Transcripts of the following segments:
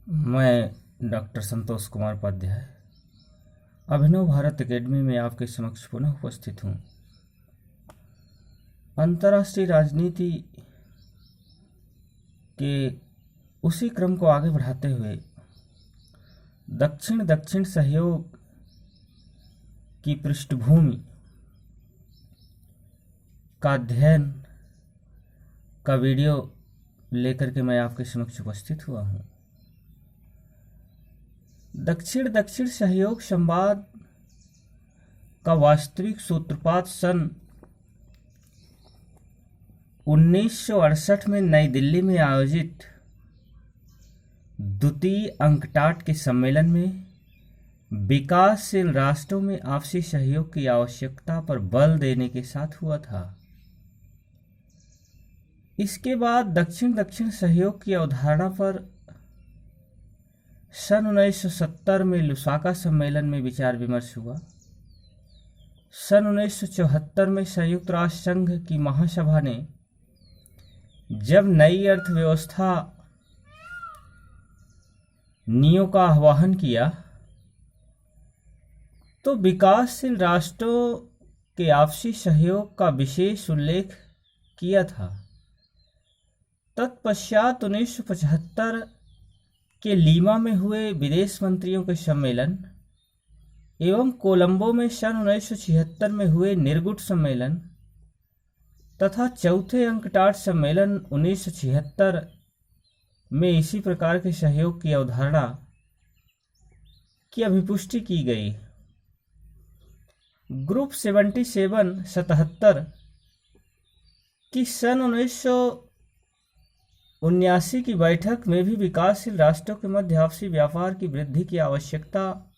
मैं डॉक्टर संतोष कुमार उपाध्याय अभिनव भारत एकेडमी में आपके समक्ष पुनः उपस्थित हूँ। अंतर्राष्ट्रीय राजनीति के उसी क्रम को आगे बढ़ाते हुए दक्षिण दक्षिण सहयोग की पृष्ठभूमि का अध्ययन का वीडियो लेकर के मैं आपके समक्ष उपस्थित हुआ हूँ। दक्षिण दक्षिण सहयोग संवाद का वास्तविक सूत्रपात सन 1968 में नई दिल्ली में आयोजित द्वितीय अंकटाट के सम्मेलन में विकासशील राष्ट्रों में आपसी सहयोग की आवश्यकता पर बल देने के साथ हुआ था। इसके बाद दक्षिण दक्षिण सहयोग की अवधारणा पर सन 1970 में लुसाका सम्मेलन में विचार विमर्श हुआ। सन 1974 में संयुक्त राष्ट्र संघ की महासभा ने जब नई अर्थव्यवस्था नीतियों का आह्वान किया तो विकासशील राष्ट्रों के आपसी सहयोग का विशेष उल्लेख किया था। तत्पश्चात 1975 के लीमा में हुए विदेश मंत्रियों के सम्मेलन एवं कोलंबो में सन 1976 में हुए निर्गुट सम्मेलन तथा चौथे अंकटाट सम्मेलन 1976 में इसी प्रकार के सहयोग की अवधारणा की अभिपुष्टि की गई। ग्रुप 77 की सन 1979 की बैठक में भी विकासशील राष्ट्रों के मध्य आपसी व्यापार की वृद्धि की आवश्यकता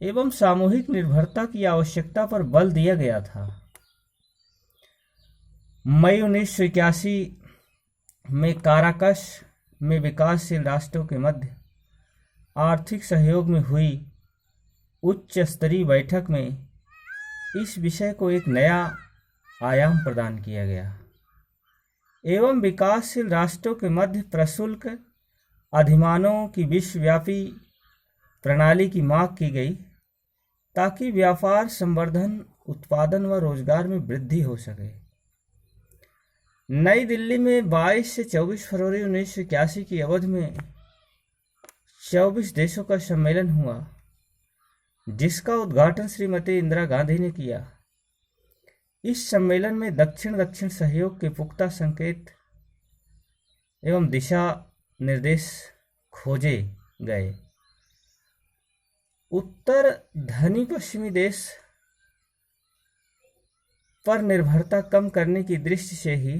एवं सामूहिक निर्भरता की आवश्यकता पर बल दिया गया था। मई 1981 में काराकस में विकासशील राष्ट्रों के मध्य आर्थिक सहयोग में हुई उच्च स्तरीय बैठक में इस विषय को एक नया आयाम प्रदान किया गया एवं विकासशील राष्ट्रों के मध्य प्रशुल्क अधिमानों की विश्वव्यापी प्रणाली की मांग की गई ताकि व्यापार संवर्धन उत्पादन व रोजगार में वृद्धि हो सके। नई दिल्ली में 22 से 24 फरवरी 1981 की अवधि में 24 देशों का सम्मेलन हुआ जिसका उद्घाटन श्रीमती इंदिरा गांधी ने किया। इस सम्मेलन में दक्षिण दक्षिण सहयोग के पुख्ता संकेत एवं दिशा निर्देश खोजे गए। उत्तर धनी पश्चिमी देश पर निर्भरता कम करने की दृष्टि से ही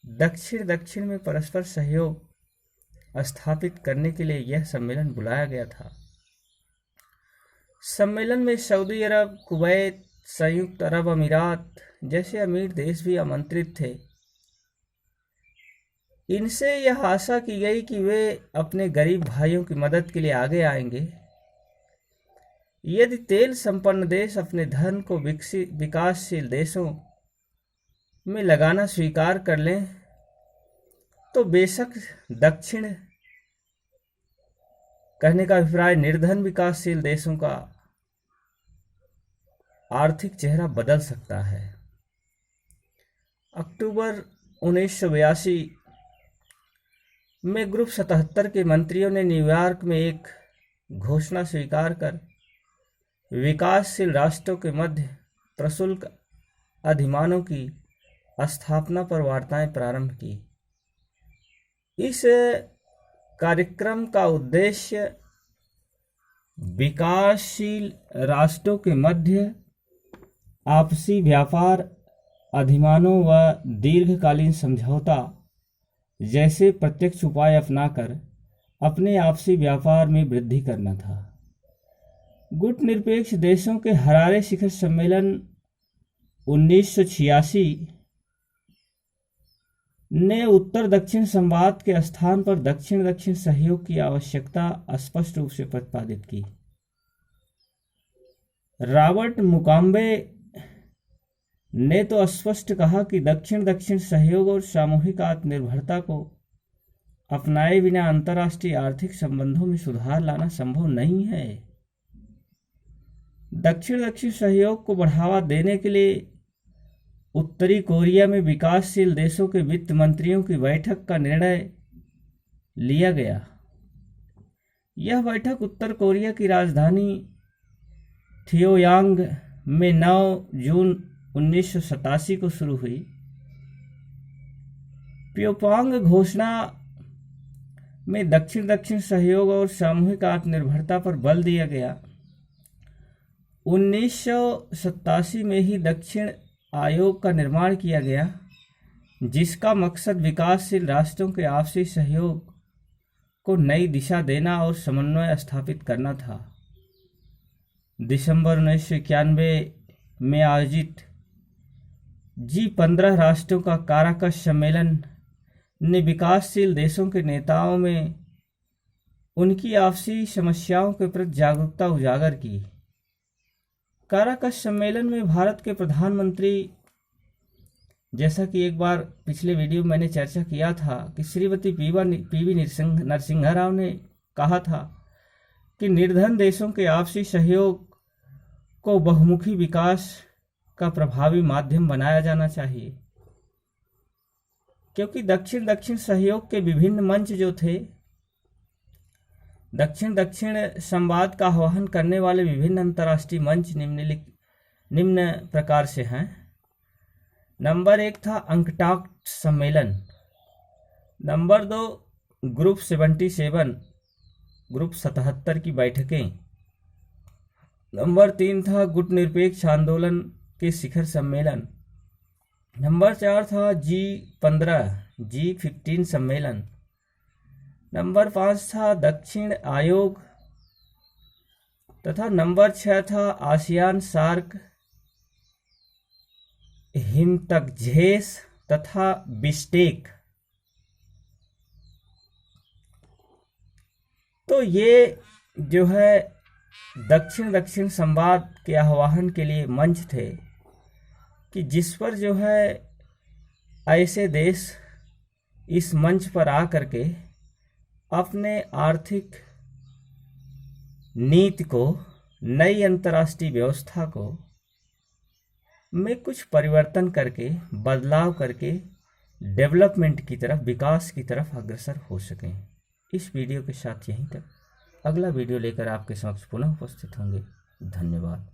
दक्षिण दक्षिण में परस्पर सहयोग स्थापित करने के लिए यह सम्मेलन बुलाया गया था। सम्मेलन में सऊदी अरब, कुवैत, संयुक्त अरब अमीरात जैसे अमीर देश भी आमंत्रित थे। इनसे यह आशा की गई कि वे अपने गरीब भाइयों की मदद के लिए आगे आएंगे। यदि तेल संपन्न देश अपने धन को विकासशील देशों में लगाना स्वीकार कर लें तो बेशक दक्षिण कहने का अभिप्राय निर्धन विकासशील देशों का आर्थिक चेहरा बदल सकता है। अक्टूबर 1982 में ग्रुप 77 के मंत्रियों ने न्यूयॉर्क में एक घोषणा स्वीकार कर विकासशील राष्ट्रों के मध्य प्रशुल्क अधिमानों की स्थापना पर वार्ताएं प्रारंभ की। इस कार्यक्रम का उद्देश्य विकासशील राष्ट्रों के मध्य आपसी व्यापार अधिमानों व दीर्घकालीन समझौता जैसे प्रत्यक्ष उपाय अपनाकर अपने आपसी व्यापार में वृद्धि करना था। गुट निरपेक्ष देशों के हरारे शिखर सम्मेलन 1986 ने उत्तर दक्षिण संवाद के स्थान पर दक्षिण दक्षिण सहयोग की आवश्यकता स्पष्ट रूप से प्रतिपादित की। रॉबर्ट मुगाबे ने तो स्पष्ट कहा कि दक्षिण दक्षिण सहयोग और सामूहिक आत्मनिर्भरता को अपनाए बिना अंतर्राष्ट्रीय आर्थिक संबंधों में सुधार लाना संभव नहीं है। दक्षिण दक्षिण सहयोग को बढ़ावा देने के लिए उत्तरी कोरिया में विकासशील देशों के वित्त मंत्रियों की बैठक का निर्णय लिया गया। यह बैठक उत्तर कोरिया की राजधानी थियोयांग में 9 जून 1987 को शुरू हुई। प्योंगयांग घोषणा में दक्षिण दक्षिण सहयोग और सामूहिक आत्मनिर्भरता पर बल दिया गया। 1987 में ही दक्षिण आयोग का निर्माण किया गया, जिसका मकसद विकासशील राष्ट्रों के आपसी सहयोग को नई दिशा देना और समन्वय स्थापित करना था। दिसंबर 1991 में आयोजित G15 राष्ट्रों का काराकस सम्मेलन ने विकासशील देशों के नेताओं में उनकी आपसी समस्याओं के प्रति जागरूकता उजागर की। काराकस सम्मेलन में भारत के प्रधानमंत्री, जैसा कि एक बार पिछले वीडियो में मैंने चर्चा किया था कि श्रीमती पीवी नरसिंहा राव ने कहा था कि निर्धन देशों के आपसी सहयोग को बहुमुखी विकास का प्रभावी माध्यम बनाया जाना चाहिए, क्योंकि दक्षिण दक्षिण सहयोग के विभिन्न मंच जो थे, दक्षिण दक्षिण संवाद का आह्वान करने वाले विभिन्न अंतर्राष्ट्रीय मंच निम्न प्रकार से हैं। नंबर 1 था अंकटाक सम्मेलन। नंबर 2 ग्रुप 77 की बैठकें। नंबर 3 था गुट निरपेक्ष आंदोलन के शिखर सम्मेलन। नंबर 4 था G15 सम्मेलन। नंबर 5 था दक्षिण आयोग तथा नंबर 6 था आसियान सार्क हिमतकझेस तथा बिस्टेक। तो ये जो है दक्षिण दक्षिण संवाद के आह्वान के लिए मंच थे कि जिस पर जो है ऐसे देश इस मंच पर आकर के अपने आर्थिक नीति को, नई अंतर्राष्ट्रीय व्यवस्था को में कुछ परिवर्तन करके, बदलाव करके डेवलपमेंट की तरफ, विकास की तरफ अग्रसर हो सकें। इस वीडियो के साथ यहीं तक। अगला वीडियो लेकर आपके समक्ष पुनः उपस्थित होंगे। धन्यवाद।